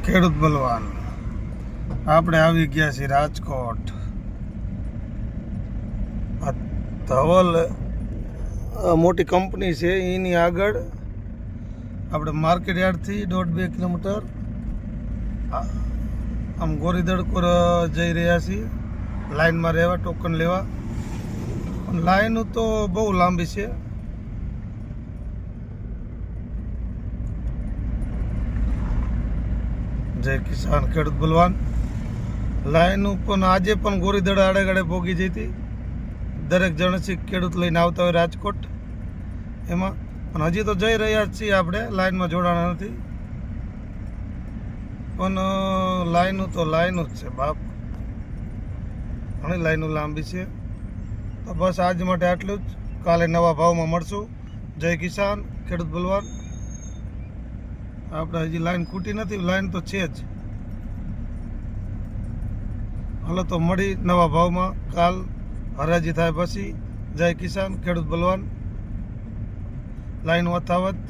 ખેડૂત બલવાન આપણે આવી ગયા છીએ રાજકોટ. આ ધવલ મોટી કંપની છે, એની આગળ આપણે માર્કેટ યાર્ડથી 1.5-2 કિલોમીટર આમ ગોરીદડકોર જઈ રહ્યા છીએ. લાઈનમાં રહેવા, ટોકન લેવા. પણ લાઈન તો બહુ લાંબી છે. જય કિસાન ખેડૂત બલવાન. લાઈન પણ આજે પણ ગોરીદડા આડે ભોગી જઈ હતી. દરેક જણસી ખેડૂત લઈને આવતા હોય રાજકોટ એમાં. પણ હજી તો જઈ રહ્યા જ છીએ આપણે, લાઈનમાં જોડાણા નથી. પણ લાઈનું તો લાઈનું જ છે બાપ, ઘણી લાઈનો લાંબી છે. તો બસ આજ માટે આટલું જ. કાલે નવા ભાવમાં મળશું. જય કિસાન ખેડૂત બલવાન. આપણે હજી લાઈન ખૂટી નથી, લાઈન તો છે જ. હાલો તો મળી નવા ભાવમાં. કાલ હરાજી થાય પછી. જય કિસાન ખેડૂત બલવાન. લાઈન વતાવત.